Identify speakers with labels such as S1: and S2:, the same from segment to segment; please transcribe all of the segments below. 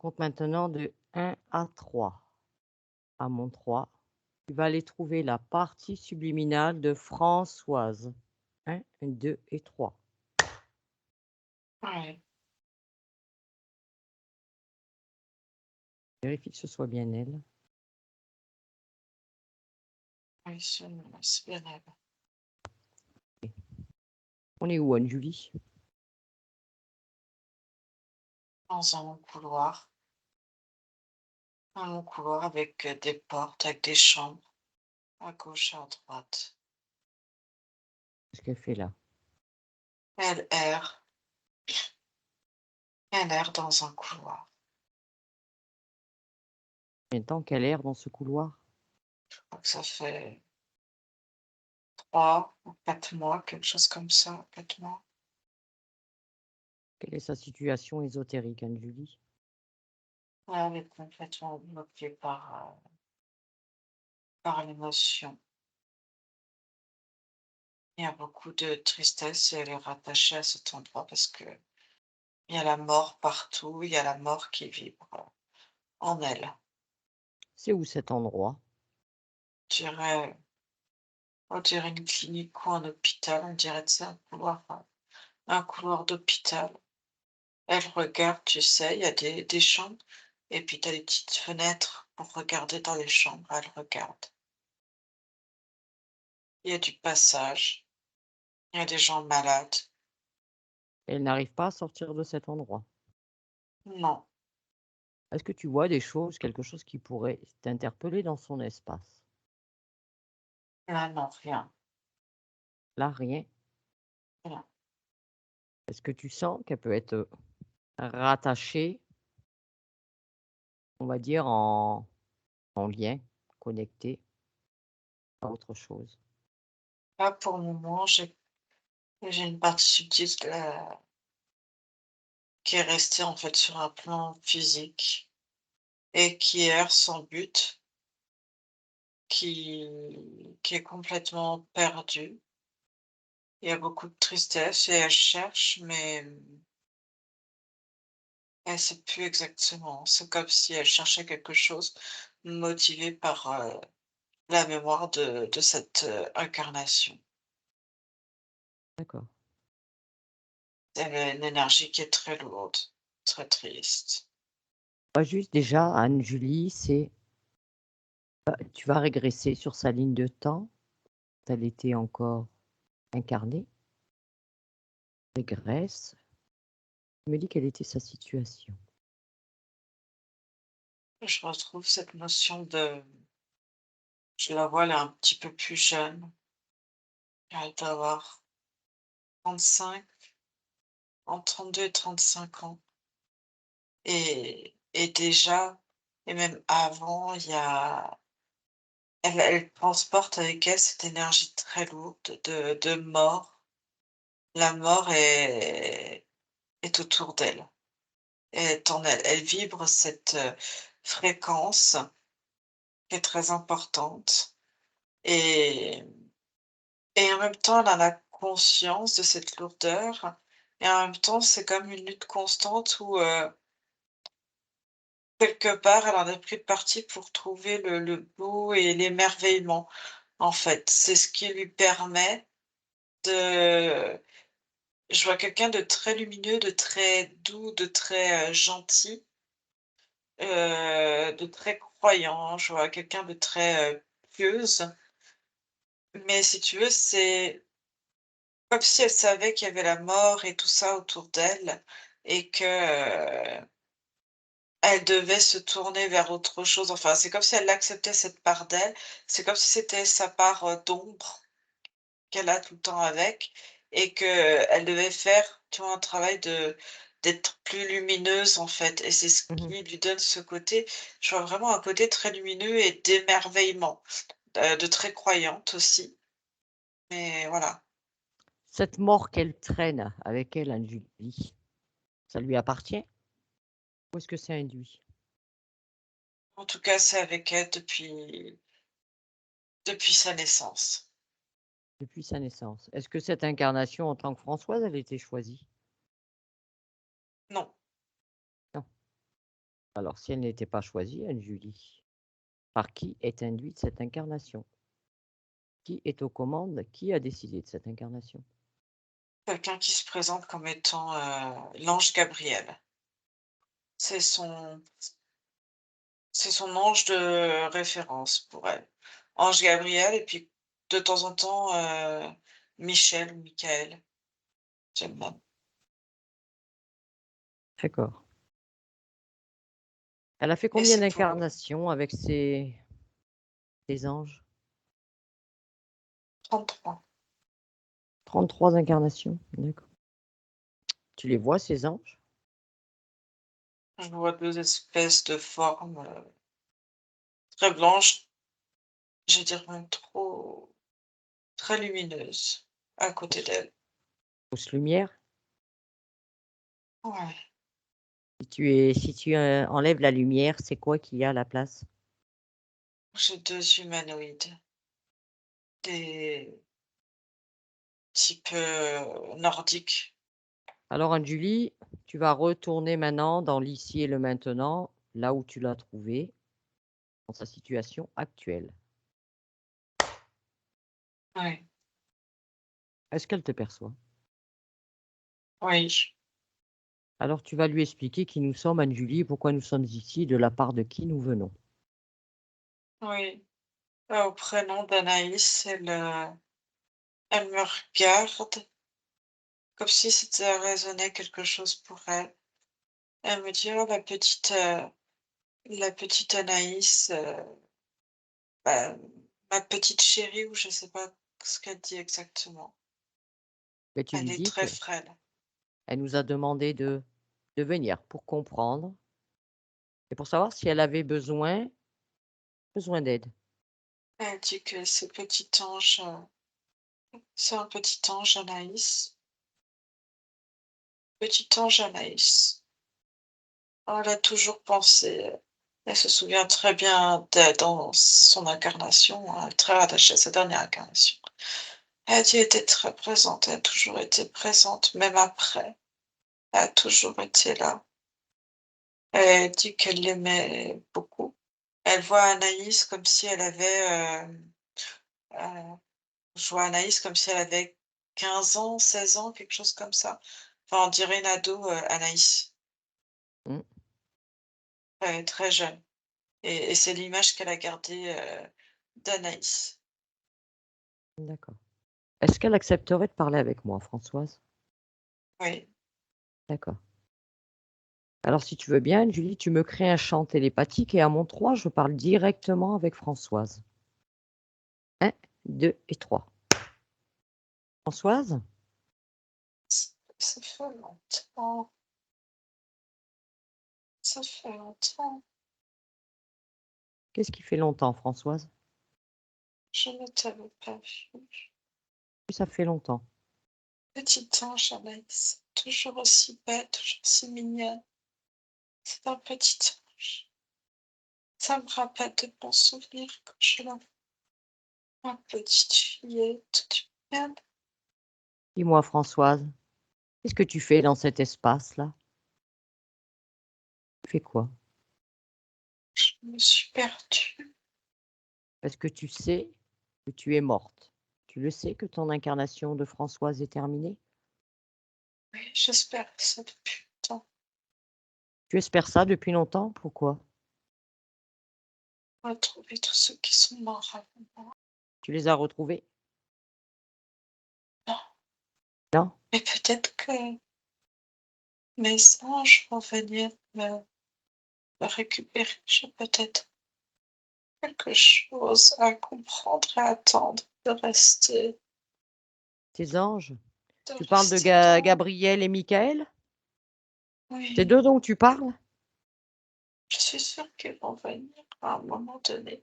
S1: compte maintenant de 1 à 3. À mon 3, tu vas aller trouver la partie subliminale de Françoise. 1, 2 et 3.
S2: Ouais,
S1: Vérifie que ce soit bien elle.
S2: oui, c'est bien elle.
S1: On est où, Anne-Julie?
S2: Dans un long couloir avec des portes, avec des chambres, à gauche et à droite.
S1: Qu'est-ce qu'elle fait là?
S2: Elle erre, elle erre dans un couloir.
S1: Combien de temps qu'elle erre dans ce couloir?
S2: Je crois que ça fait 3 ou 4 mois, quelque chose comme ça, 4 mois.
S1: Quelle est sa situation ésotérique, Anne-Julie?
S2: Elle est complètement bloquée par l'émotion. Il y a beaucoup de tristesse et elle est rattachée à cet endroit parce que il y a la mort partout, il y a la mort qui vibre en elle.
S1: C'est où cet endroit?
S2: Je dirais On dirait une clinique ou un hôpital, on dirait, tu sais, un couloir d'hôpital. Elle regarde, tu sais, il y a des chambres et puis tu as des petites fenêtres pour regarder dans les chambres, elle regarde. Il y a du passage, il y a des gens malades.
S1: Elle n'arrive pas à sortir de cet endroit.
S2: Non,
S1: Est-ce que tu vois des choses, quelque chose qui pourrait t'interpeller dans son espace?
S2: là, non, rien,
S1: Là, rien.
S2: rien.
S1: Est-ce que tu sens qu'elle peut être, rattachée, on va dire en lien, connectée à autre chose?
S2: Là, pour le moment, j'ai une partie subtile qui est restée, en fait, sur un plan physique et qui erre sans but, qui qui est complètement perdue. Il y a beaucoup de tristesse et elle cherche, mais elle sait plus exactement. C'est comme si elle cherchait quelque chose motivée par, la mémoire de cette, incarnation.
S1: D'accord.
S2: Elle a une énergie qui est très lourde, très triste.
S1: Pas juste déjà, Anne-Julie, c'est, tu vas régresser sur sa ligne de temps, quand elle était encore incarnée, régresse, me dit quelle était sa situation.
S2: Je retrouve cette notion je la vois, elle est un petit peu plus jeune. Elle doit avoir 35, entre 32 et 35 ans et déjà et même avant, il y a elle transporte avec elle cette énergie très lourde de mort. La mort est autour d'elle, est en elle. Elle vibre cette, fréquence qui est très importante et et en même temps, elle en a conscience de cette lourdeur et en même temps, c'est comme une lutte constante où, quelque part, elle en a pris le parti pour trouver le beau et l'émerveillement, en fait. C'est ce qui lui permet de je vois quelqu'un de très lumineux, de très doux, de très, gentil, de très croyant. Je vois quelqu'un de très, pieuse. Mais si tu veux, c'est comme si elle savait qu'il y avait la mort et tout ça autour d'elle et que, elle devait se tourner vers autre chose. Enfin, c'est comme si elle acceptait cette part d'elle. C'est comme si c'était sa part, d'ombre qu'elle a tout le temps avec et qu'elle devait faire, tu vois, un travail d'être plus lumineuse, en fait et c'est ce
S1: Mmh.
S2: qui lui donne ce côté je vois vraiment un côté très lumineux et d'émerveillement, de très croyante aussi, mais voilà.
S1: Cette mort qu'elle traîne avec elle, Anne-Julie, ça lui appartient ou est-ce que c'est induit?
S2: En tout cas, c'est avec elle depuis sa naissance.
S1: Depuis sa naissance. Est-ce que cette incarnation en tant que Françoise, elle a été choisie?
S2: Non,
S1: Non. Alors, si elle n'était pas choisie, Anne-Julie, par qui est induite cette incarnation? Qui est aux commandes? Qui a décidé de cette incarnation?
S2: Quelqu'un qui se présente comme étant, l'ange Gabriel. C'est son c'est son ange de référence pour elle. Ange Gabriel et puis de temps en temps, Michel ou Michael, j'aime bien.
S1: D'accord. Elle a fait
S2: Et
S1: combien
S2: c'est pour,
S1: d'incarnations avec ses anges?
S2: 33.
S1: 33 incarnations, d'accord. Tu les vois ces anges?
S2: Je vois 2 espèces de formes, très blanches, je vais dire même trop très lumineuses à côté
S1: Fausse
S2: d'elle.
S1: fausse lumière?
S2: Ouais,
S1: Si tu enlèves la lumière, c'est quoi qu'il y a à la place?
S2: j'ai 2 humanoïdes, des types, nordiques.
S1: Alors Anne-Julie, tu vas retourner maintenant dans l'ici et le maintenant, là où tu l'as trouvé, dans sa situation actuelle.
S2: Ouais,
S1: Est-ce qu'elle te perçoit?
S2: oui,
S1: Alors tu vas lui expliquer qui nous sommes, Anne-Julie, et pourquoi nous sommes ici, de la part de qui nous venons.
S2: oui. Au prénom d'Anaïs, elle me regarde comme si ça résonnait quelque chose pour elle. Elle me dit: «Oh la petite Anaïs, bah, ma petite chérie» ou je sais pas ce qu'elle dit exactement.
S1: Mais tu
S2: Elle
S1: lui
S2: est
S1: dis
S2: très
S1: qu'elle
S2: frêle.
S1: nous a demandé de venir pour comprendre et pour savoir si elle avait besoin d'aide.
S2: Elle dit que ce petit ange, c'est un petit ange Anaïs, petit ange Anaïs. Elle a toujours pensé, elle se souvient très bien de dans son incarnation, hein, très rattachée à sa dernière incarnation. Elle a dit: «Elle était très présente, elle a toujours été présente, même après, elle a toujours été là». Elle dit qu'elle l'aimait beaucoup. Elle voit Anaïs comme si elle avait, je vois Anaïs comme si elle avait 15 ans, 16 ans, quelque chose comme ça. Enfin, on dirait une ado, Anaïs,
S1: Mmh,
S2: très jeune et c'est l'image qu'elle a gardée, d'Anaïs.
S1: d'accord. Est-ce qu'elle accepterait de parler avec moi, Françoise?
S2: Oui,
S1: D'accord. Alors si tu veux bien, Julie, tu me crées un champ télépathique et à mon 3, je parle directement avec Françoise. 1, 2 et 3. Françoise,
S2: ça fait longtemps, ça fait longtemps,
S1: qu'est-ce qui fait longtemps, Françoise?
S2: je ne t'avais pas vue.
S1: Oui, ça fait longtemps.
S2: Petit ange Anaïs, toujours aussi belle, toujours aussi mignonne. C'est un petit ange. Ça me rappelle de bons souvenirs quand je la vois, petite fillette toute mignonne.
S1: Dis-moi, Françoise, qu'est-ce que tu fais dans cet espace-là? Tu fais quoi?
S2: Je me suis perdue.
S1: Est-ce que tu sais que tu es morte? Tu le sais que ton incarnation de Françoise est terminée?
S2: Oui, j'espère ça depuis longtemps.
S1: Tu espères ça depuis longtemps? Pourquoi?
S2: Retrouver tous ceux qui sont morts avant moi.
S1: Tu les as retrouvés?
S2: Non,
S1: Non?
S2: mais peut-être que mes anges vont venir me récupérer. J'ai peut-être quelque chose à comprendre et à attendre,
S1: Tes anges?
S2: de
S1: Tu parles de
S2: rester dans.
S1: Gabriel et Michael? C'est
S2: Oui,
S1: d'eux dont tu parles?
S2: je suis sûre qu'ils vont venir à un moment donné.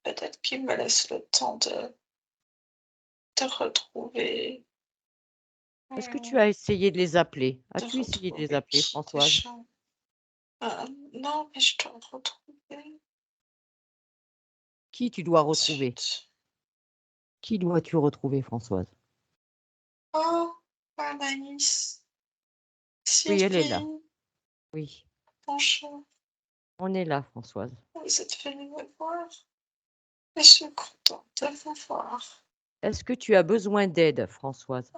S2: Peut-être qu'ils me laissent le temps de retrouver,
S1: Est-ce que tu
S2: euh,
S1: as essayé de les appeler?
S2: de
S1: As-tu essayé de les
S2: retrouver
S1: appeler,
S2: qui
S1: Françoise?
S2: déjà. Non, mais je dois retrouver.
S1: Qui tu dois retrouver?
S2: Zut.
S1: Qui dois-tu retrouver, Françoise?
S2: Oh, Anaïs,
S1: Oui, elle est là.
S2: Sylvie,
S1: Oui.
S2: bonjour.
S1: On est là, Françoise.
S2: Vous êtes venue me voir et je suis contente de vous voir.
S1: Est-ce que tu as besoin d'aide, Françoise?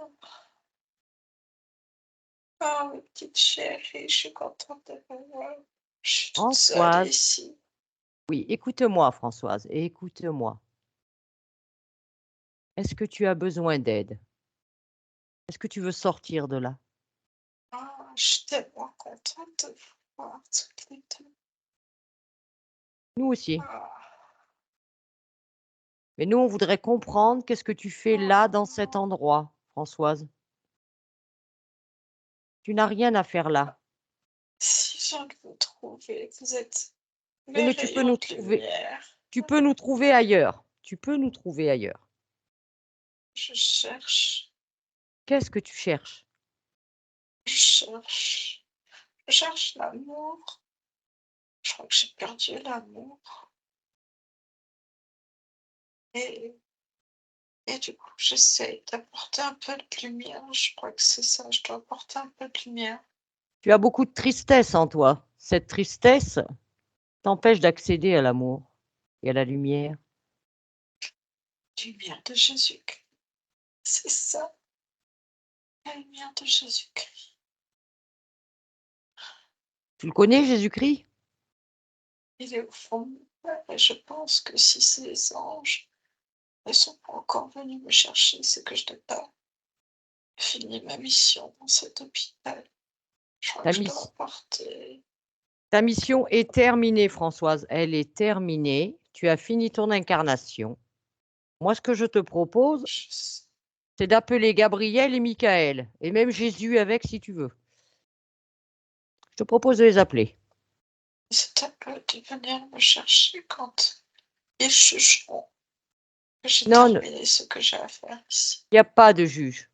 S2: Ah, ma petite chérie, je suis contente de vous voir. Je suis toute seule
S1: Françoise,
S2: ici.
S1: oui, écoute-moi, Françoise, et écoute-moi. Est-ce que tu as besoin d'aide? Est-ce que tu veux sortir de là?
S2: Ah, je suis tellement contente de vous voir toutes les deux.
S1: Nous aussi.
S2: Ah,
S1: Mais nous, on voudrait comprendre qu'est-ce que tu fais là, dans cet
S2: ah,
S1: endroit, Françoise? Tu n'as rien à faire là.
S2: si je viens de vous trouver, vous êtes
S1: Oui,
S2: mes
S1: mais tu peux
S2: rayons
S1: nous
S2: de
S1: trouver
S2: lumière.
S1: tu peux nous trouver ailleurs. Tu peux nous trouver ailleurs.
S2: Je cherche,
S1: Qu'est-ce que tu cherches?
S2: je cherche, je cherche l'amour. Je crois que j'ai perdu l'amour. Et, et du coup, j'essaie d'apporter un peu de lumière. Je crois que c'est ça, je dois apporter un peu de lumière.
S1: Tu as beaucoup de tristesse en toi. Cette tristesse t'empêche d'accéder à l'amour et à la lumière.
S2: Lumière de Jésus-Christ. C'est ça, la lumière de Jésus-Christ.
S1: Tu le connais, Jésus-Christ?
S2: Il est au fond de mon cœur et je pense que si ces anges ne sont pas encore venus me chercher, c'est que je n'ai pas fini ma mission dans cet hôpital. Je crois
S1: Ta
S2: que je dois
S1: miss
S2: apporter.
S1: Ta mission est terminée, Françoise. Elle est terminée. Tu as fini ton incarnation. Moi, ce que je te propose,
S2: Je sais.
S1: c'est d'appeler Gabriel et Michael, et même Jésus avec si tu veux. Je te propose de les appeler.
S2: C'est à eux de venir me chercher quand ils jugeront que j'ai
S1: Non, il
S2: terminé ce que j'ai à faire ici.
S1: n'y a pas de juge.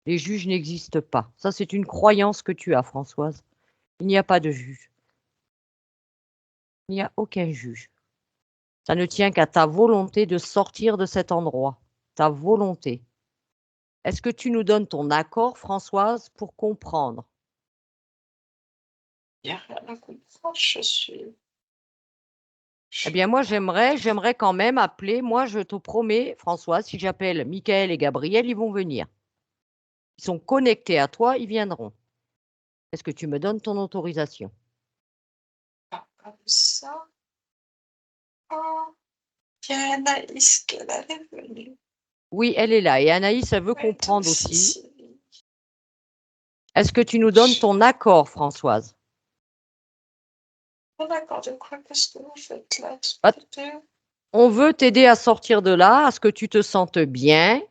S1: Les juges n'existent pas. Ça, c'est une croyance que tu as, Françoise. Il n'y a pas de juge. Il n'y a aucun juge. Ça ne tient qu'à ta volonté de sortir de cet endroit. Ta volonté. Est-ce que tu nous donnes ton accord, Françoise, pour comprendre?
S2: Il n'y a rien à comprendre, je
S1: Eh bien,
S2: suis
S1: moi,
S2: contente.
S1: j'aimerais quand même appeler. Moi, je te promets, Françoise, si j'appelle Michael et Gabriel, ils vont venir. Ils sont connectés à toi, ils viendront. Est-ce que tu me donnes ton autorisation?
S2: Pas comme ça. Oh, il y a Anaïs qu'elle est venue.
S1: Oui, elle est là. Et Anaïs, elle veut
S2: Oui, de
S1: comprendre aussi.
S2: Sicile.
S1: Est-ce que tu nous donnes
S2: Je...
S1: ton accord, Françoise?
S2: Bon, d'accord, de quoi qu'est-ce que vous faites là,
S1: Bah,
S2: toutes les deux?
S1: on veut t'aider à sortir de là, à ce que tu te sentes bien.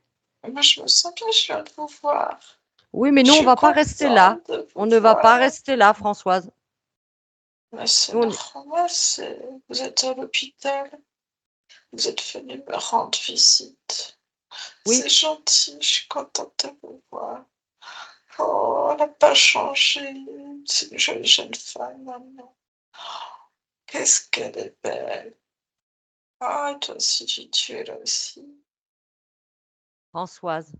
S2: Moi, je me sens bien, je viens de vous voir.
S1: Oui, mais
S2: Je
S1: nous, on
S2: suis
S1: va pas rester là.
S2: contente de
S1: On
S2: vous
S1: ne va pas
S2: voir.
S1: rester là, Françoise.
S2: Mais c'est
S1: Nous,
S2: normal, vous êtes à l'hôpital. Vous êtes venu me rendre visite.
S1: oui,
S2: C'est gentil, je suis contente de vous voir. Oh, elle n'a pas changé. C'est une jolie jeune femme maintenant. Qu'est-ce qu'elle est belle. Ah, toi aussi, tu es là aussi.
S1: Françoise,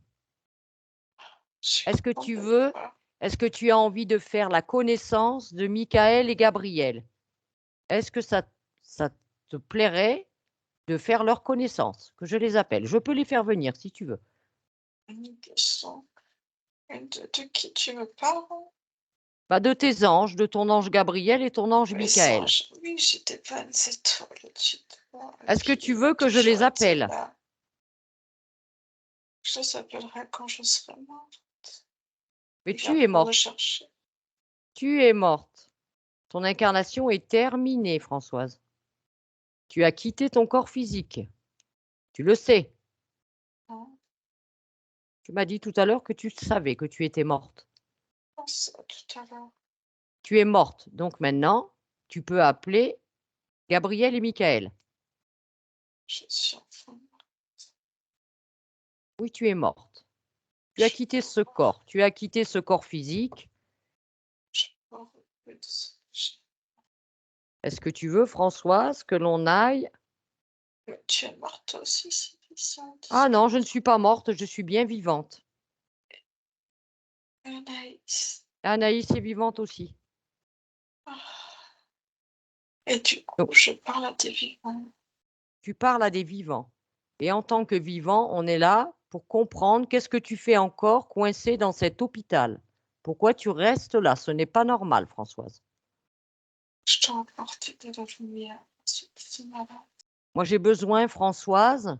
S2: Je suis
S1: est-ce que
S2: contente
S1: tu
S2: de vous
S1: veux,
S2: voir.
S1: est-ce que tu as envie de faire la connaissance de Michael et Gabriel? Est-ce que ça te plairait de faire leur connaissance, que je les appelle? Je peux les faire venir si tu veux.
S2: Une leçon. De qui tu me parles?
S1: Bah, de tes anges, de ton ange Gabriel et ton ange
S2: Les
S1: Michael.
S2: anges. Oui, j'ai des bonnes étoiles au-dessus de moi. Et
S1: Est-ce que
S2: puis,
S1: tu
S2: il a
S1: veux que je
S2: toujours
S1: les
S2: été
S1: appelle?
S2: là. Je les appellerai quand je serai morte.
S1: Mais
S2: Ils
S1: tu es
S2: viendront me
S1: morte.
S2: chercher.
S1: Tu es morte. Ton incarnation est terminée, Françoise. Tu as quitté ton corps physique. Tu le sais.
S2: Hein,
S1: Tu m'as dit tout à l'heure que tu savais que tu étais morte.
S2: comme ça, tout à l'heure.
S1: Tu es morte. Donc maintenant, tu peux appeler Gabriel et Michael.
S2: Je suis enfin
S1: Oui, tu es morte. Tu
S2: je
S1: as
S2: suis
S1: quitté
S2: pas
S1: ce
S2: morte.
S1: corps. Tu as quitté ce corps physique.
S2: Je suis pas revenue de ce que
S1: Est-ce que tu veux, Françoise, que l'on aille?
S2: Mais tu es morte aussi, Céline,
S1: Ah non, je ne
S2: discrète.
S1: suis pas morte, je suis bien vivante.
S2: Anaïs.
S1: Anaïs est vivante aussi.
S2: Ah, Et du coup,
S1: Donc,
S2: je parle à des vivants.
S1: tu parles à des vivants. Et en tant que vivant, on est là pour comprendre qu'est-ce que tu fais encore coincé dans cet hôpital. Pourquoi tu restes là? Ce n'est pas normal, Françoise.
S2: Je dois apporter de la lumière à ceux qui sont malades.
S1: Moi, j'ai besoin, Françoise,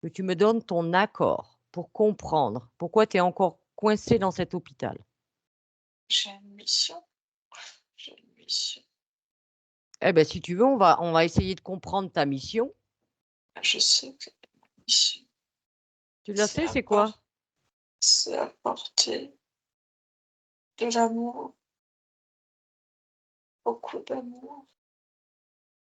S1: que tu me donnes ton accord pour comprendre pourquoi tu es encore coincé dans cet hôpital.
S2: J'ai une mission. J'ai une mission.
S1: Eh bien, si tu veux, on va essayer de comprendre ta mission.
S2: Je sais que ma mission,
S1: Tu la
S2: c'est
S1: sais, c'est quoi?
S2: apporter de l'amour, beaucoup d'amour.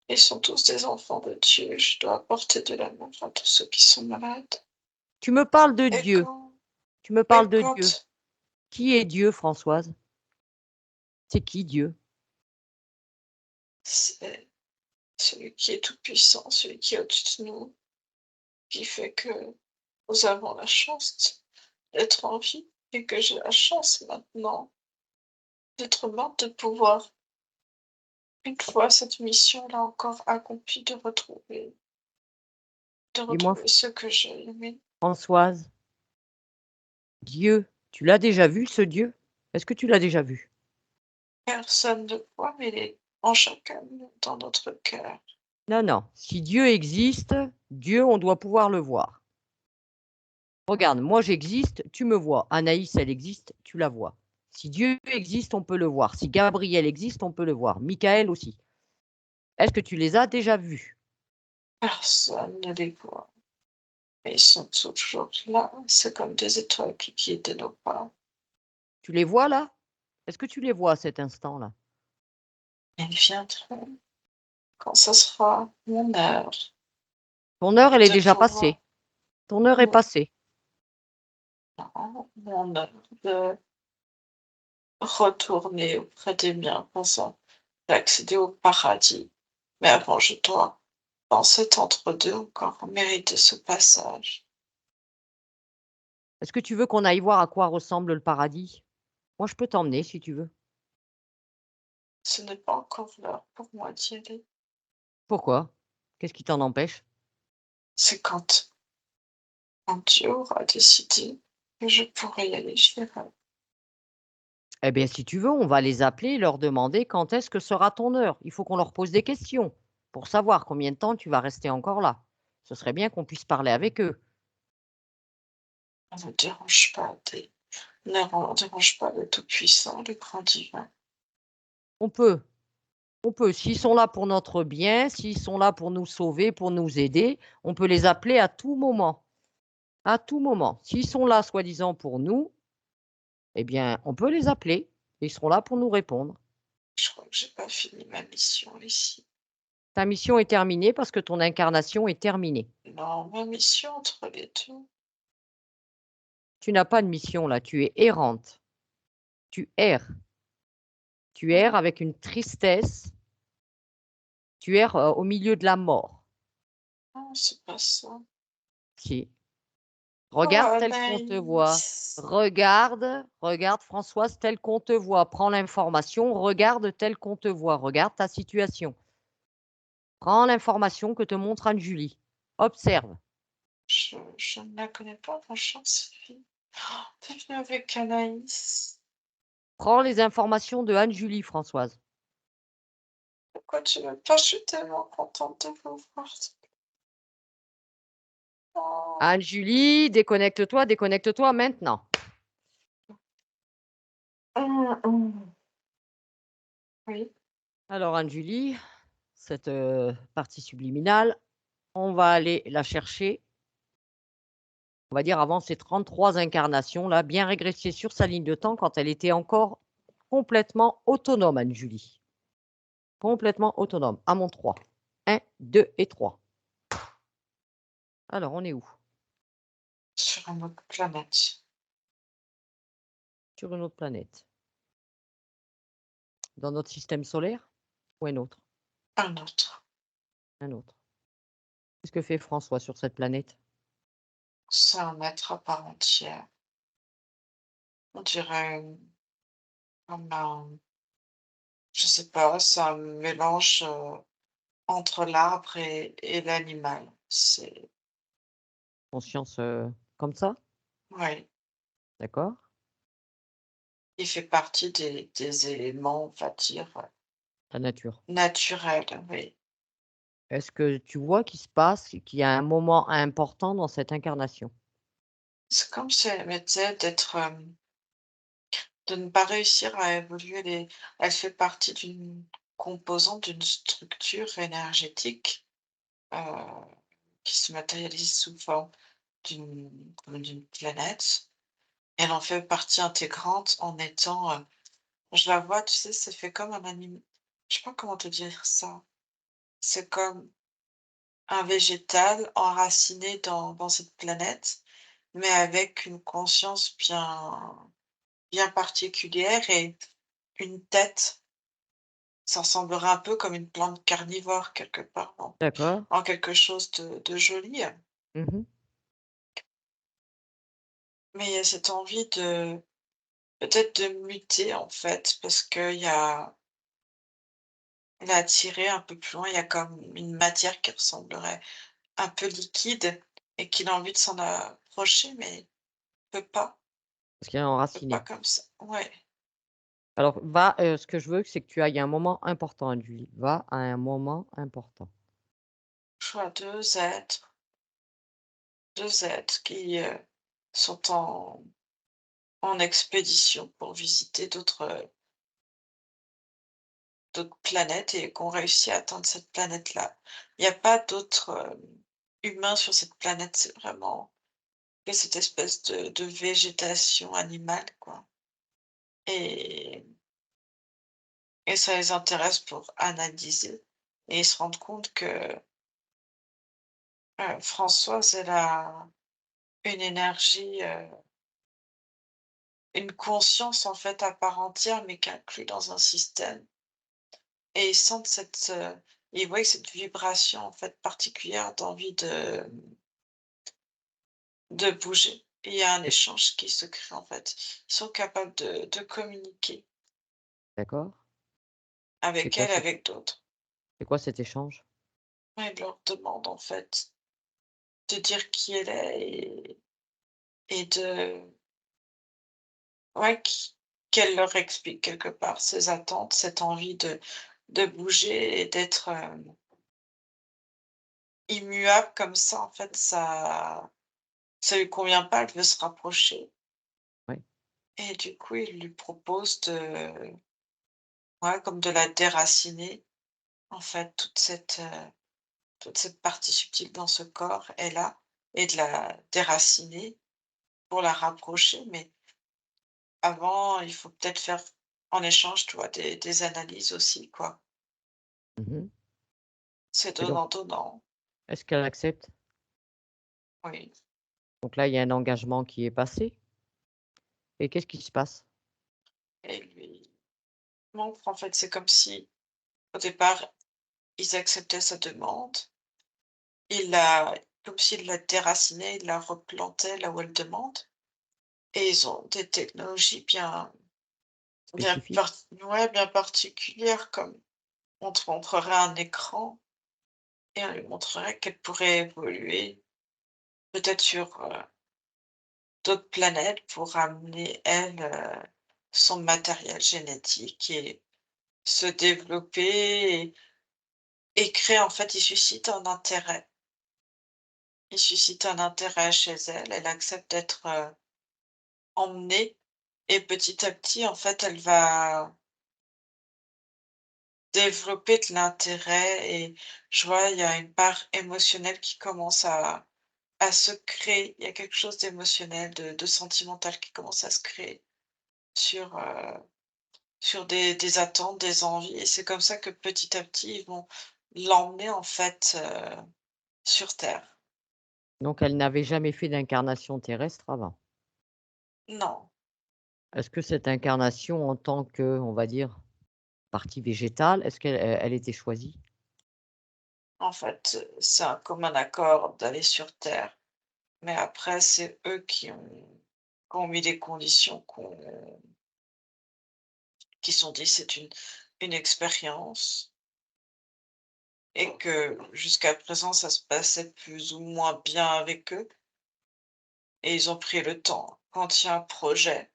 S2: Ils sont tous des enfants de Dieu. Je dois apporter de l'amour à tous ceux qui sont malades.
S1: Tu me parles de
S2: Et
S1: Dieu.
S2: quand,
S1: Tu me
S2: et
S1: parles de Dieu.
S2: quand
S1: Qui est Dieu, Françoise? C'est qui Dieu?
S2: c'est celui qui est tout-puissant, celui qui est au-dessus de nous, qui fait que nous avons la chance d'être en vie et que j'ai la chance maintenant d'être morte, de pouvoir, une fois cette mission-là encore accomplie, de
S1: Dis-moi,
S2: retrouver ce que j'ai aimé.
S1: Françoise, Dieu, tu l'as déjà vu, ce Dieu? Est-ce que tu l'as déjà vu?
S2: Personne ne voit, mais il est en chacun de nous, dans notre cœur.
S1: Non, non. Si Dieu existe, Dieu, on doit pouvoir le voir. Regarde, moi j'existe, tu me vois. Anaïs, elle existe, tu la vois. Si Dieu existe, on peut le voir. Si Gabriel existe, on peut le voir. Michael aussi. Est-ce que tu les as déjà vus?
S2: Personne ne les voit, mais ils sont toujours là. C'est comme des étoiles qui guident nos pas.
S1: Tu les vois là? Est-ce que tu les vois à cet instant-là?
S2: Ils viendront quand ce sera mon heure
S1: Ton heure, elle est
S2: de
S1: déjà
S2: pouvoir,
S1: passée. Ton heure est
S2: non,
S1: passée.
S2: mon heure de retourner auprès des miens, pensant d'accéder au paradis. Mais avant, je dois, dans cet entre-deux, encore mériter ce passage.
S1: Est-ce que tu veux qu'on aille voir à quoi ressemble le paradis? Moi, je peux t'emmener si tu veux.
S2: Ce n'est pas encore l'heure pour moi d'y aller.
S1: Pourquoi? Qu'est-ce qui t'en empêche?
S2: C'est quand Dieu aura décidé que je pourrai y aller, j'irai.
S1: Eh bien, si tu veux, on va les appeler et leur demander quand est-ce que sera ton heure. Il faut qu'on leur pose des questions pour savoir combien de temps tu vas rester encore là. Ce serait bien qu'on puisse parler avec eux.
S2: Ne dérange pas ne dérange pas le Tout-Puissant, le grand divin.
S1: On peut, on peut. S'ils sont là pour notre bien, s'ils sont là pour nous sauver, pour nous aider, on peut les appeler à tout moment. À tout moment. S'ils sont là, soi-disant, pour nous, eh bien, on peut les appeler. Ils seront là pour nous répondre.
S2: Je crois que j'ai pas fini ma mission ici.
S1: Ta mission est terminée parce que ton incarnation est terminée.
S2: Non, ma mission entre les deux.
S1: Tu n'as pas de mission là, tu es errante. Tu erres. Tu erres
S2: Non,
S1: avec une tristesse. Tu erres au milieu de la mort.
S2: non, c'est pas ça.
S1: Si.
S2: Oh,
S1: Regarde tel qu'on te voit.
S2: Anaïs.
S1: Regarde Françoise tel qu'on te voit. Prends l'information, regarde tel qu'on te voit. Regarde ta situation. Prends l'information que te montre Anne-Julie. Observe.
S2: Je ne la connais pas, franchement, cette fille. Oh, t'es venue avec Anaïs.
S1: Prends les informations de Anne-Julie, Françoise.
S2: Pourquoi tu veux pas? Je suis tellement contente de vous voir. Oh.
S1: Anne-Julie, déconnecte-toi maintenant.
S2: Hum. Oui,
S1: Alors Anne-Julie, cette partie subliminale, on va aller la chercher, on va dire avant ces 33 incarnations là, bien régressées sur sa ligne de temps quand elle était encore complètement autonome, Anne-Julie. Complètement autonome. À mon 3. 1, 2 et 3. Alors, on est où?
S2: sur une autre planète.
S1: Sur une autre planète. Dans notre système solaire ou un autre?
S2: Un autre.
S1: Un autre. Qu'est-ce que fait François sur cette planète?
S2: C'est un être à part entière. On dirait comme un je sais pas, c'est un mélange, entre l'arbre et l'animal. C'est
S1: Conscience, comme ça?
S2: ouais,
S1: D'accord.
S2: il fait partie des éléments, on va dire,
S1: La nature.
S2: naturels, oui.
S1: Est-ce que tu vois qu'il y a un moment important dans cette incarnation?
S2: C'est comme si elle mettait d'être, de ne pas réussir à évoluer les elle fait partie d'une composante d'une structure énergétique, heu, qui se matérialise sous forme d'une planète. Elle en fait partie intégrante en étant, je la vois, tu sais, c'est fait comme un je sais pas comment te dire ça. C'est comme un végétal enraciné dans cette planète, mais avec une conscience bien particulière et une tête. Ça ressemblerait un peu comme une plante carnivore quelque part,
S1: D'accord.
S2: en quelque chose de joli.
S1: Mmh.
S2: Mais il y a cette envie de peut-être de muter en fait, parce qu'il y a elle est attirée un peu plus loin, il y a comme une matière qui ressemblerait un peu liquide et qu'il a envie de s'en approcher, mais
S1: Parce qu'il est
S2: peut pas
S1: enraciné.
S2: comme ça. Ouais,
S1: Alors ce que je veux, c'est que tu ailles à un moment important, Julie. Va à un moment important.
S2: je vois 2 êtres qui, sont en expédition pour visiter d'autres planètes et qui ont réussi à atteindre cette planète-là. Il y a pas d'autres, humains sur cette planète, c'est vraiment que cette espèce de végétation animale, quoi, et ça les intéresse pour analyser et ils se rendent compte que, Françoise, elle a une énergie, une conscience, en fait, à part entière, mais qui est inclus dans un système et ils sentent ils voient cette vibration, en fait, particulière d'envie de bouger et il y a un
S1: Et
S2: échange qui se crée, en fait. Ils sont capables de communiquer
S1: d'accord. C'est
S2: avec
S1: quoi
S2: elle,
S1: cet
S2: avec d'autres.
S1: c'est quoi cet échange?
S2: Ouais, ils leur demandent, en fait, de dire qui elle est et de ouais, qu'elle leur explique quelque part ses attentes, cette envie de bouger et d'être, immuable comme ça, en fait, ça lui convient pas, elle veut se rapprocher
S1: Oui.
S2: et du coup, il lui propose ouais, comme de la déraciner, en fait, toute cette partie subtile dans ce corps est là et de la déraciner pour la rapprocher, mais avant, il faut peut-être faire en échange, tu vois, des analyses aussi, quoi.
S1: Mmh.
S2: C'est
S1: Et donc
S2: donnant-donnant,
S1: est-ce qu'elle accepte?
S2: oui.
S1: Donc là, il y a un engagement qui est passé et qu'est-ce qui se passe?
S2: Et lui montre, en fait, c'est comme si, au départ, ils acceptaient sa demande. Il l'a comme s'il la déracinait, il la replantait là où elle demande et ils ont des technologies
S1: Spécifique?
S2: ouais, bien particulières, comme on te montrerait un écran et on lui montrerait qu'elle pourrait évoluer peut-être sur, d'autres planètes pour amener elle, son matériel génétique et se développer et créer en fait, il suscite un intérêt. Il suscite un intérêt chez elle, elle accepte d'être, emmenée et petit à petit, en fait, elle va développer de l'intérêt et je vois, il y a une part émotionnelle qui commence à se créer. Il y a quelque chose d'émotionnel, de sentimental qui commence à se créer sur, sur des attentes, des envies et c'est comme ça que petit à petit, ils vont l'emmener en fait, sur terre.
S1: Donc elle n'avait jamais fait d'incarnation terrestre avant.
S2: Non,
S1: Est-ce que cette incarnation en tant que, on va dire, partie végétale, est-ce qu'elle était choisie?
S2: en fait, c'est un commun accord d'aller sur terre, mais après c'est eux qui ont mis les conditions qui sont dit: une expérience et que jusqu'à présent ça se passait plus ou moins bien avec eux et ils ont pris le temps. Quand il y a un projet,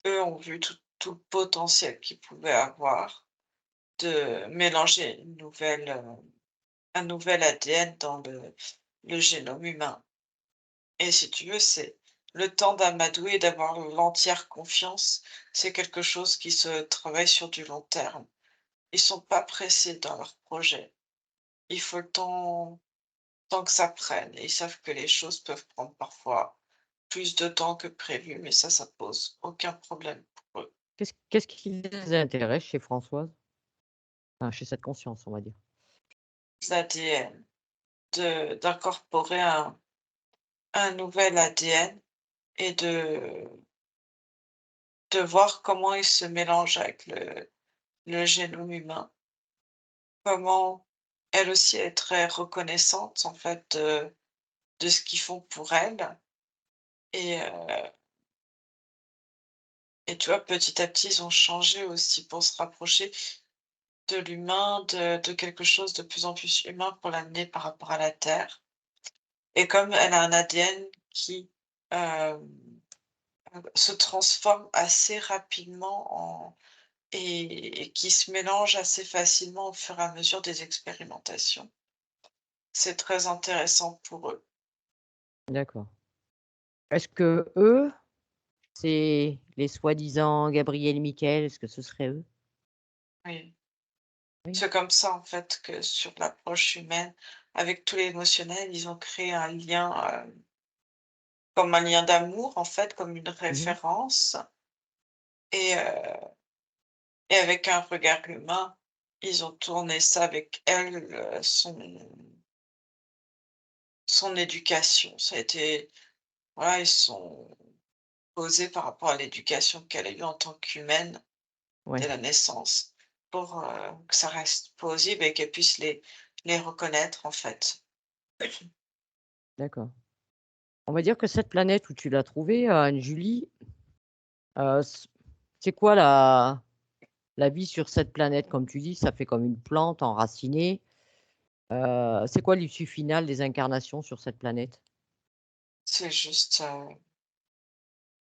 S2: eux ont vu tout le potentiel qu'ils pouvaient avoir de mélanger un nouvel ADN dans le génome humain. Et si tu veux, c'est le temps d'amadouer et d'avoir l'entière confiance, c'est quelque chose qui se travaille sur du long terme. Ils sont pas pressés dans leur projet. Il faut le temps que ça prenne et ils savent que les choses peuvent prendre parfois plus de temps que prévu, mais ça pose aucun problème pour eux.
S1: Qu'est-ce qui les intéresse chez Françoise? Enfin, chez cette conscience, on va dire.
S2: L'ADN, de d'incorporer un nouvel ADN et de voir comment il se mélange avec le génome humain. Comment elle aussi est très reconnaissante en fait de ce qu'ils font pour elle et et tu vois, petit à petit, ils ont changé aussi pour se rapprocher de l'humain, de quelque chose de plus en plus humain pour l'amener par rapport à la Terre et comme elle a un ADN qui, hem, se transforme assez rapidement et qui se mélange assez facilement au fur et à mesure des expérimentations. C'est très intéressant pour eux.
S1: D'accord. Est-ce que eux, c'est les soi-disant Gabriel et Michael, est-ce que ce serait eux?
S2: Oui.
S1: Oui.
S2: C'est comme ça, en fait, que sur l'approche humaine, avec tout l'émotionnel, ils ont créé un lien, comme un lien d'amour, en fait, comme une
S1: Mmh.
S2: référence et et avec un regard humain, ils ont tourné ça avec elle, son éducation. Ça a été voilà, ils sont posés par rapport à l'éducation qu'elle a eue en tant qu'humaine dès
S1: Ouais,
S2: la naissance pour, que ça reste plausible et qu'elle puisse les reconnaître, en fait.
S1: d'accord. On va dire que cette planète où tu l'as trouvée, Anne-Julie, c c'est quoi la vie sur cette planète? Comme tu dis, ça fait comme une plante enracinée. C'est quoi l'issue finale des incarnations sur cette planète?
S2: C'est juste,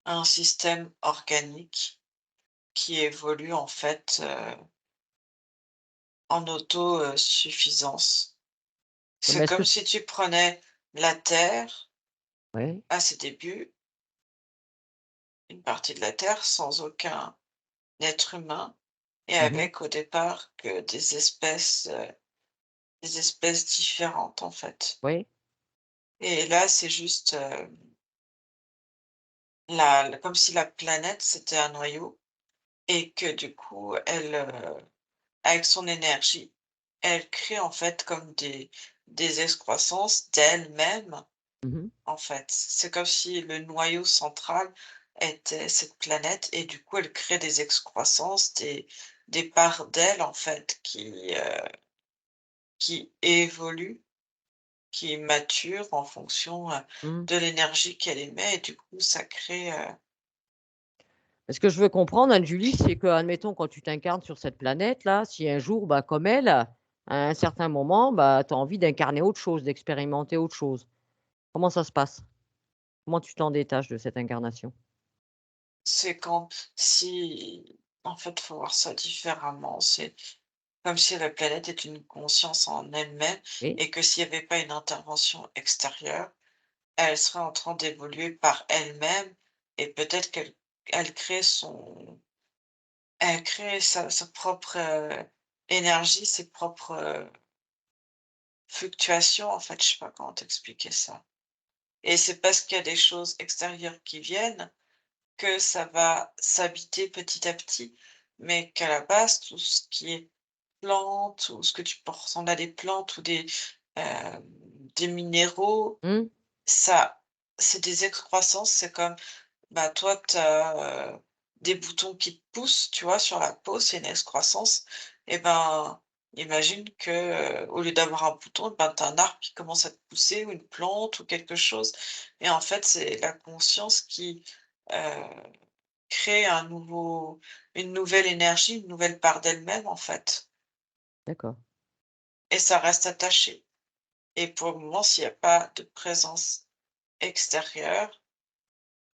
S2: un système organique qui évolue en fait, en autosuffisance.
S1: Mais
S2: C'est
S1: est-ce que
S2: comme si tu prenais la Terre
S1: ouais.
S2: à ses débuts, une partie de la Terre sans aucun être humain et
S1: Mmh.
S2: avec au départ que des espèces différentes en fait.
S1: Oui.
S2: Et là, c'est juste, la comme si la planète, c'était un noyau et que du coup elle, avec son énergie, elle crée en fait comme des excroissances d'elle-même,
S1: Mmh.
S2: en fait. C'est comme si le noyau central était cette planète et du coup, elle crée des excroissances, des parts d'elle, en fait, qui évoluent, qui maturent en fonction,
S1: Mmh.
S2: de l'énergie qu'elle émet et du coup, ça crée,
S1: Ce que je veux comprendre, Anne-Julie, c'est que, admettons, quand tu t'incarnes sur cette planète-là, si un jour, bah, comme elle, à un certain moment, bah, tu as envie d'incarner autre chose, d'expérimenter autre chose. Comment ça se passe? Comment tu t'en détaches de cette incarnation?
S2: c'est quand si en fait, faut voir ça différemment. C'est comme si la planète est une conscience en elle-même
S1: Oui?
S2: et que s'il n'y avait pas une intervention extérieure, elle serait en train d'évoluer par elle-même et peut-être elle crée elle crée sa propre, énergie, ses propres, fluctuations, en fait, je sais pas comment t'expliquer ça et c'est parce qu'il y a des choses extérieures qui viennent que ça va s'habiter petit à petit, mais qu'à la base, tout ce qui est plantes ou ce que tu peux ressembler à des plantes ou hem, des minéraux,
S1: Mmh?
S2: ça c'est des excroissances, c'est comme, bah, toi tu as, des boutons qui te poussent, tu vois, sur la peau, c'est une excroissance et ben, imagine que, au lieu d'avoir un bouton, ben, tu as un arbre qui commence à te pousser ou une plante ou quelque chose et en fait, c'est la conscience qui, heu crée une nouvelle énergie, une nouvelle part d'elle-même, en fait,
S1: D'accord.
S2: et ça reste attaché. Et pour le moment, s'il y a pas de présence extérieure,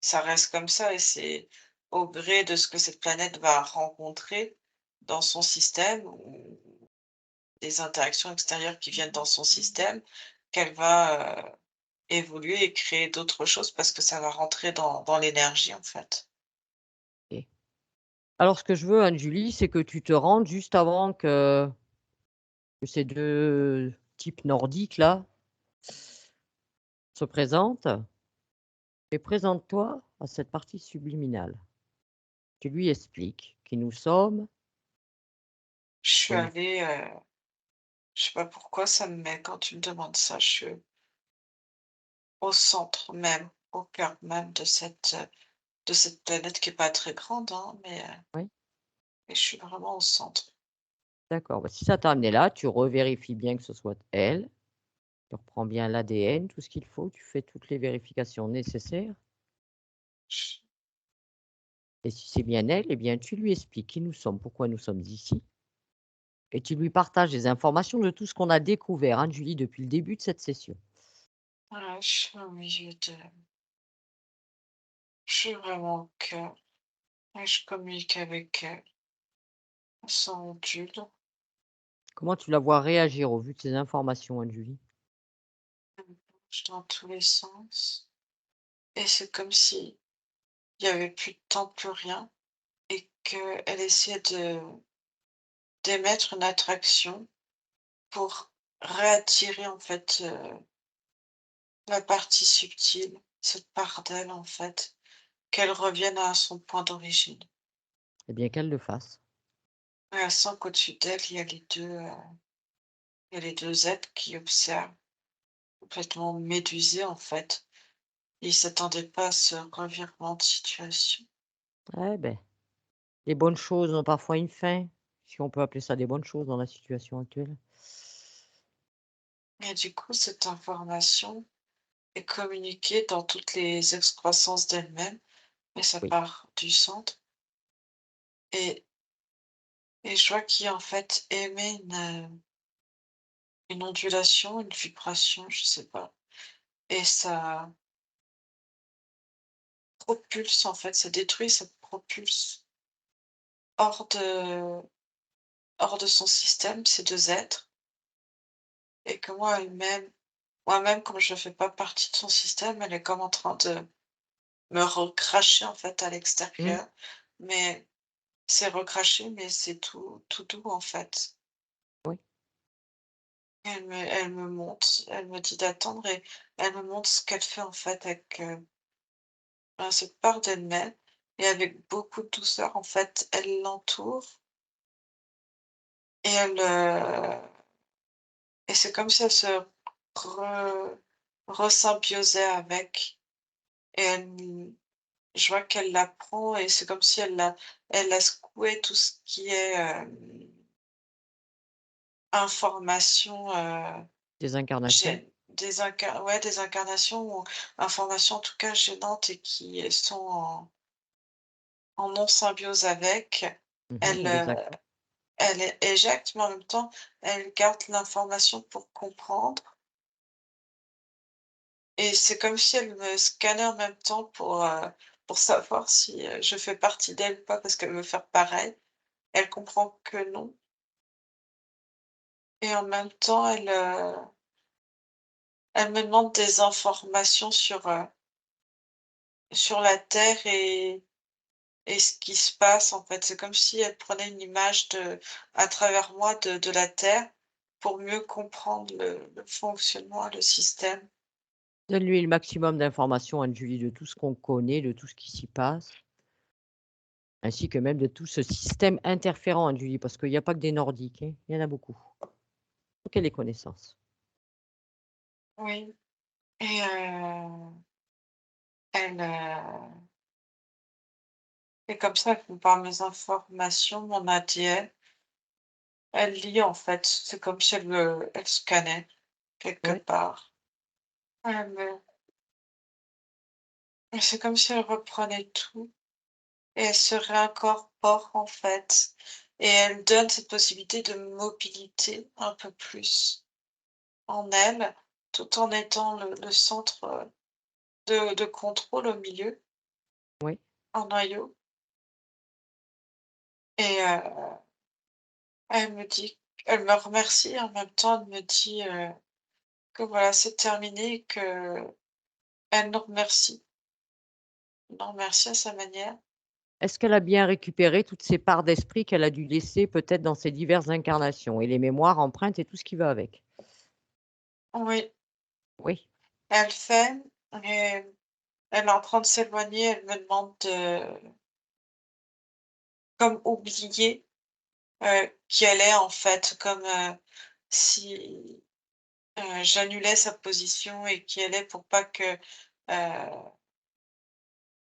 S2: ça reste comme ça et c'est au gré de ce que cette planète va rencontrer dans son système ou des interactions extérieures qui viennent dans son système qu'elle va, évoluer et créer d'autres choses parce que ça va rentrer dans l'énergie, en fait.
S1: OK. Alors ce que je veux, Anne-Julie, c'est que tu te rendes juste avant que ces 2 types nordiques là se présentent et présente-toi à cette partie subliminale. Tu lui expliques qui nous sommes,
S2: Je suis
S1: qu'on
S2: allée, je sais pas pourquoi ça me met quand tu me demandes ça, je suis au centre même, au cœur même de cette planète qui est pas très grande, hein,
S1: oui,
S2: mais je suis vraiment au centre.
S1: d'accord. Bah, si ça t'a amené là, tu revérifies bien que ce soit elle, tu reprends bien l'ADN, tout ce qu'il faut, tu fais toutes les vérifications nécessaires
S2: Je
S1: et si c'est bien elle, eh bien tu lui expliques qui nous sommes, pourquoi nous sommes ici et tu lui partages des informations de tout ce qu'on a découvert, hein, Julie, depuis le début de cette session.
S2: voilà, je suis au milieu de je suis vraiment au cœur et je communique avec elle sans module.
S1: Comment tu la vois réagir au vu de ces informations, Anne-Julie?
S2: Elle me bouge dans tous les sens et c'est comme si il y avait plus de temps, plus rien et qu'elle essayait d'émettre une attraction pour réattirer en fait, la partie subtile, cette part d'elle en fait, qu'elle revienne à son point d'origine.
S1: Eh bien qu'elle le fasse.
S2: Et elle sent qu'au-dessus d'elle, il y a les 2 êtres qui observent, complètement médusés en fait. Ils s'attendaient pas à ce revirement de situation.
S1: Eh beh, les bonnes choses ont parfois une fin, si on peut appeler ça des bonnes choses dans la situation actuelle.
S2: Et du coup, cette information est communiquée dans toutes les excroissances d'elle-même, mais ça
S1: Oui,
S2: part du centre et je vois qu'il y a en fait émet une ondulation, une vibration, je sais pas et ça propulse en fait, ça détruit, ça propulse hors de hors de son système, ces 2 êtres et que moi-même comme je fais pas partie de son système, elle est comme en train de me recracher en fait à
S1: mmh,
S2: l'extérieur, mais c'est recracher, mais c'est tout doux en fait.
S1: oui,
S2: Elle me montre, elle me dit d'attendre et elle me montre ce qu'elle fait en fait avec, cette part d'elle-même et avec beaucoup de douceur en fait, elle l'entoure et et c'est comme si elle se re resymbiosait avec et je vois qu'elle la prend et c'est comme si elle la secouait tout ce qui est, information,
S1: des incarnations.
S2: gén des incarnations ou informations en tout cas gênantes et qui sont en non-symbiose avec.
S1: Mmh,
S2: Elle,
S1: elle les accorde.
S2: elle éjecte, mais en même temps, elle garde l'information pour comprendre et c'est comme si elle me scannait en même temps pour savoir si, je fais partie d'elle ou pas parce qu'elle veut faire pareil. Elle comprend que non et en même temps, elle me demande des informations sur la Terre et ce qui se passe, en fait. C'est comme si elle prenait une image à travers moi de la Terre pour mieux comprendre le fonctionnement, le système.
S1: Donne-lui le maximum d'informations, Anne-Julie, de tout ce qu'on connaît, de tout ce qui s'y passe, ainsi que même de tout ce système interférent, Anne-Julie, parce qu'il y a pas que des Nordiques, hein, il y en a beaucoup. Faut qu'elle ait connaissance.
S2: Oui et elle, et comme ça, elle compare mes informations, mon ADN. Elle lit, en fait. C'est comme si elle scannait quelque
S1: Ouais,
S2: part. Elle me et c'est comme si elle reprenait tout et elle se réincorpore, en fait, et elle donne cette possibilité de mobilité un peu plus en elle, tout en étant le centre, de contrôle au milieu,
S1: Oui.
S2: en noyau, et elle me remercie, en même temps, elle me dit, que voilà, c'est terminé, que elle nous remercie. Elle nous remercie à sa manière.
S1: Est-ce qu'elle a bien récupéré toutes ces parts d'esprit qu'elle a dû laisser peut-être dans ses diverses incarnations et les mémoires, empreintes et tout ce qui va avec?
S2: Oui,
S1: Oui,
S2: elle fait, et elle est en train de s'éloigner, elle me demande de comme oublier, qui elle est, en fait, comme, si, j'annulais sa position et qui elle est, pour pas que,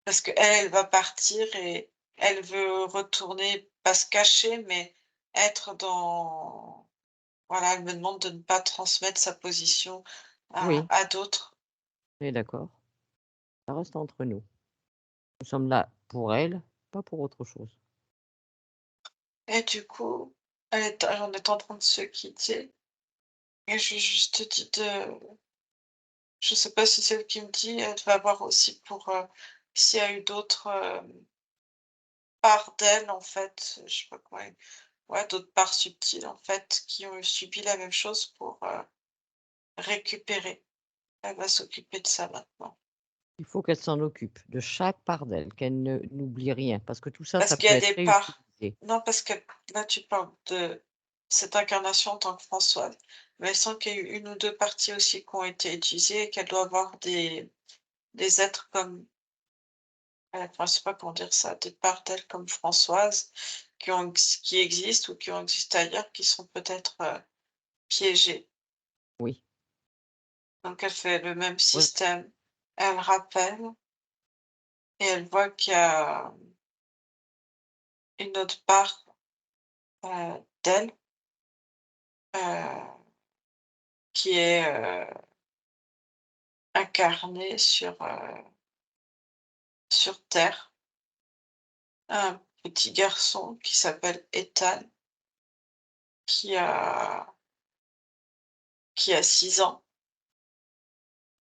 S2: parce qu'elle, elle va partir et elle veut retourner, pas se cacher, mais être dans, voilà, elle me demande de ne pas transmettre sa position
S1: oui,
S2: à d'autres,
S1: on est d'accord. Ça reste entre nous. Nous sommes là pour elle, pas pour autre chose.
S2: et du coup, on est en train de se quitter, et je lui ai juste dit de, je sais pas si c'est elle qui me dit, elle va voir aussi pour, s'il y a eu d'autres, parts d'elle, en fait, je sais pas comment, ouais, d'autres parts subtiles, en fait, qui ont subi la même chose, pour, récupérer. Elle va s'occuper de ça maintenant.
S1: Il faut qu'elle s'en occupe de chaque part d'elle, qu'elle ne n'oublie rien parce que tout ça,
S2: Parce
S1: ça
S2: qu'il y
S1: peut
S2: a
S1: être
S2: des parts,
S1: réutilisé.
S2: non, parce que là, tu parles de cette incarnation en tant que Françoise, mais il semble qu'il y a eu une ou 2 parties aussi qui ont été utilisées, et qu'elle doit avoir des êtres comme, enfin, je sais pas comment dire ça, des parts d'elle comme Françoise qui existent ou qui ont existé ailleurs, qui sont peut-être, piégées.
S1: Oui,
S2: Donc elle fait le même
S1: ouais.
S2: système. Elle rappelle et elle voit qu'il y a une autre part, d'elle, heu, qui est, incarnée sur terre. Un petit garçon qui s'appelle Ethan, qui a qui a 6 ans,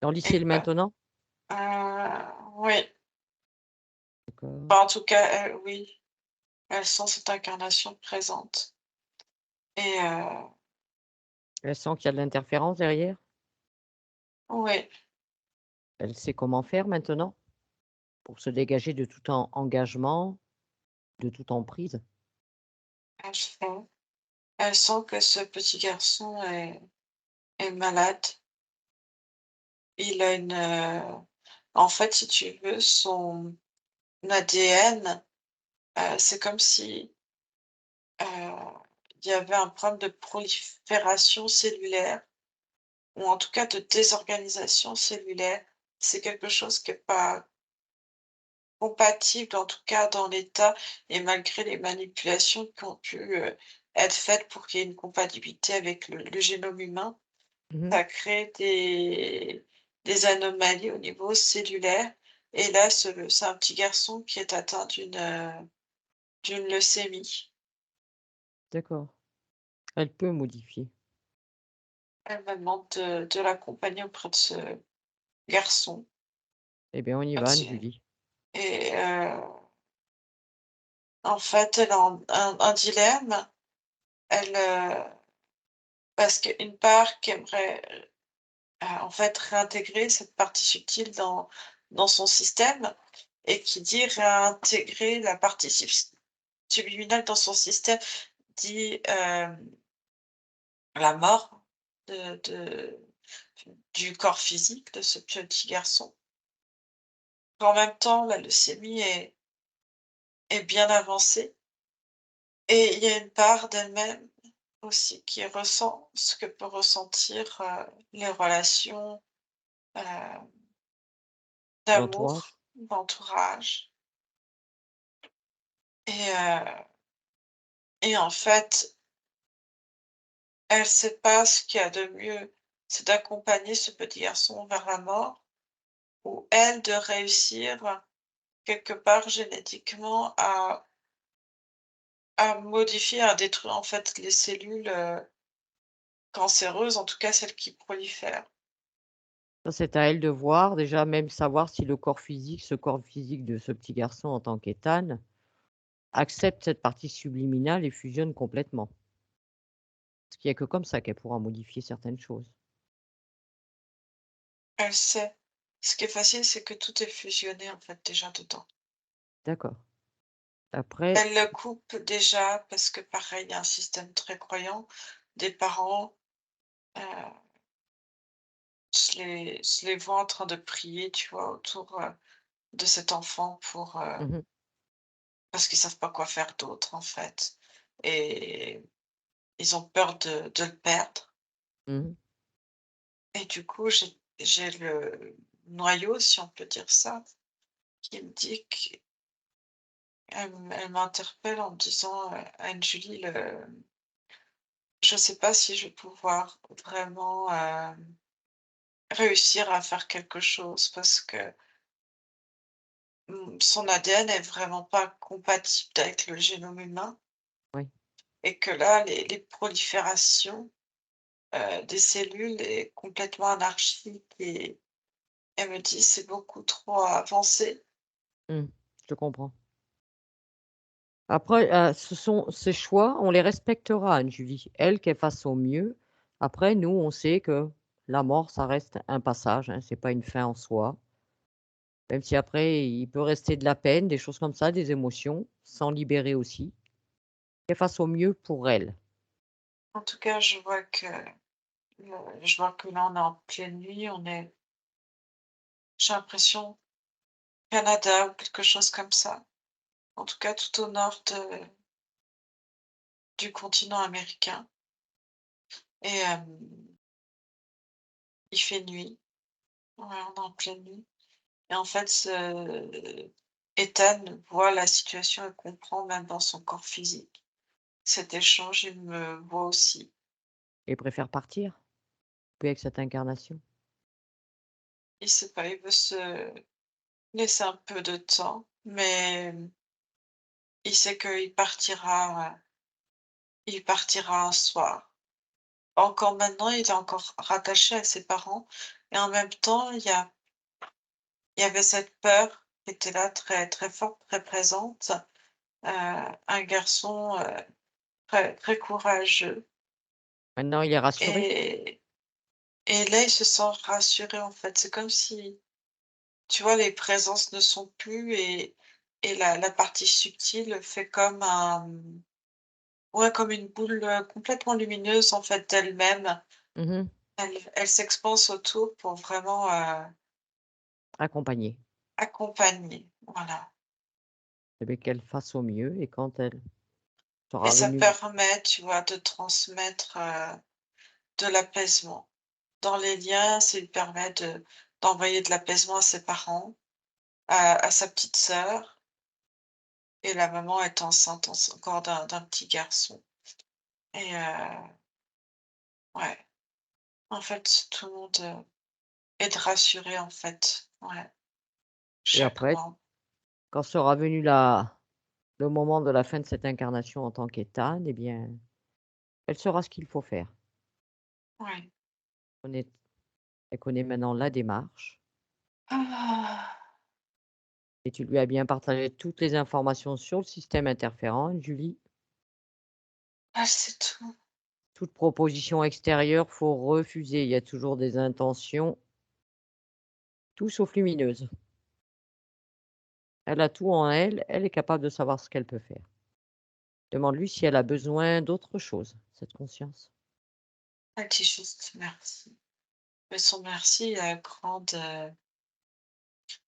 S1: Dans le
S2: et
S1: lycée
S2: bah,
S1: maintenant?
S2: oui,
S1: D'accord.
S2: enfin, en tout cas, oui, elle sent cette incarnation présente, et
S1: Elle sent qu'il y a de l'interférence derrière?
S2: oui,
S1: Elle sait comment faire maintenant pour se dégager de tout engagement, de toute emprise?
S2: elle fait elle sent que ce petit garçon est malade. Il a une, en fait, si tu veux, son ADN, c'est comme si, il y avait un problème de prolifération cellulaire, ou en tout cas de désorganisation cellulaire. C'est quelque chose qui est pas compatible, en tout cas dans l'état, et malgré les manipulations qui ont pu, être faites pour qu'il y ait une compatibilité avec le génome humain,
S1: Mmh.
S2: ça crée des anomalies au niveau cellulaire, et là, c'est un petit garçon qui est atteint d'une leucémie.
S1: D'accord. Elle peut modifier.
S2: Elle me demande de l'accompagner auprès de ce garçon
S1: Eh bien, on y va,
S2: là-dessus,
S1: Julie.
S2: et en fait, elle a un dilemme. Elle, parce qu'une part qui aimerait, en fait, réintégrer cette partie subtile dans son système, et qui dit réintégrer la partie subliminale dans son système dit, la mort de du corps physique de ce petit garçon. En même temps, la leucémie est bien avancée, et il y a une part d'elle-même aussi qui ressent ce que peut ressentir, les relations, heu,
S1: L'entourage?
S2: d'amour, d'entourage, et en fait, elle sait pas ce qu'il y a de mieux, c'est d'accompagner ce petit garçon vers la mort, ou elle de réussir quelque part génétiquement à modifier, à détruire en fait les cellules, cancéreuses, en tout cas celles qui prolifèrent.
S1: Ça, c'est à elle de voir, déjà même savoir si le corps physique ce corps physique de ce petit garçon en tant qu'Ethan, accepte cette partie subliminale et fusionne complètement. Parce qu'il y a que comme ça qu'elle pourra modifier certaines choses.
S2: Elle sait. Ce qui est facile, c'est que tout est fusionné en fait déjà dedans.
S1: D'accord. Après
S2: Elle le coupe déjà parce que pareil, il y a un système très croyant des parents, heu, je les vois en train de prier, tu vois, autour, de cet enfant pour,
S1: mmh mh.
S2: parce qu'ils savent pas quoi faire d'autre en fait et ils ont peur de le perdre
S1: Mmh.
S2: et du coup, j'ai le noyau, si on peut dire ça, qui me dit elle m'interpelle en me disant, «Anne-Julie, je sais pas si je vais pouvoir vraiment, réussir à faire quelque chose parce que, son ADN est vraiment pas compatible avec le génome humain
S1: Oui.
S2: et que là, les proliférations, des cellules est complètement anarchique et elle me dit: «C'est beaucoup trop avancé».
S1: Mmh. Je comprends. Après, ce sont ses choix, on les respectera, Anne-Julie. Elle, qu'elle fasse au mieux. Après, nous, on sait que la mort, ça reste un passage, hein, c'est pas une fin en soi. Même si après, il peut rester de la peine, des choses comme ça, des émotions, s'en libérer aussi. Qu'elle fasse au mieux pour elle.
S2: En tout cas, je vois que là, on est en pleine nuit, j'ai l'impression Canada ou quelque chose comme ça. En tout cas, tout au nord du continent américain et il fait nuit. Ouais, on est en pleine nuit et en fait, Ethan voit la situation et comprend même dans son corps physique. Cet échange, il me voit aussi.
S1: Et préfère partir, puis avec cette incarnation.
S2: Il sait pas, il veut se laisser un peu de temps, mais il sait il partira un soir. Encore maintenant, il est encore rattaché à ses parents et en même temps, il y avait cette peur qui était là très, très forte, très présente. Un garçon, très, très courageux
S1: Maintenant, il est rassuré?
S2: et là, il se sent rassuré, en fait. C'est comme si, tu vois, les présences ne sont plus et la partie subtile fait comme ouais, comme une boule, complètement lumineuse, en fait, d'elle-même.
S1: Mmh.
S2: Elle s'expanse autour pour vraiment,
S1: Accompagné.
S2: accompagner, voilà
S1: Et beh, qu'elle fasse au mieux et quand elle
S2: et
S1: sera
S2: ça
S1: venue
S2: permet, tu vois, de transmettre, de l'apaisement. Dans les liens, ça lui permet d'envoyer de l'apaisement à ses parents, à sa petite sœur et la maman est enceinte encore d'un petit garçon et ouais, en fait, tout le monde, est rassuré, en fait, ouais,
S1: et
S2: chaque
S1: après,
S2: membre,
S1: quand sera venu la le moment de la fin de cette incarnation en tant qu'Ethan, eh bien, elle saura ce qu'il faut faire.
S2: ouais.
S1: Connaît Elle connaît maintenant la démarche
S2: Ah!
S1: et tu lui as bien partagé toutes les informations sur le système interférent, Julie.
S2: Ah, c'est tout.
S1: Toute proposition extérieure, faut refuser. Il y a toujours des intentions, tout sauf lumineuses. Elle a tout en elle, elle est capable de savoir ce qu'elle peut faire. Demande-lui si elle a besoin d'autre chose, cette conscience.
S2: Elle dit juste merci. Mais son merci est grande,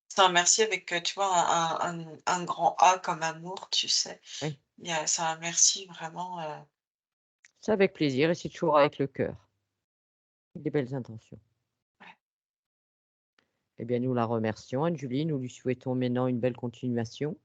S2: c'est un merci avec, tu vois, un grand A comme amour, tu sais?
S1: Oui,
S2: C'est un merci vraiment,
S1: c'est avec plaisir et c'est toujours avec le cœur, des belles intentions.
S2: ouais.
S1: Eh bien, nous la remercions, Anne-Julie, nous lui souhaitons maintenant une belle continuation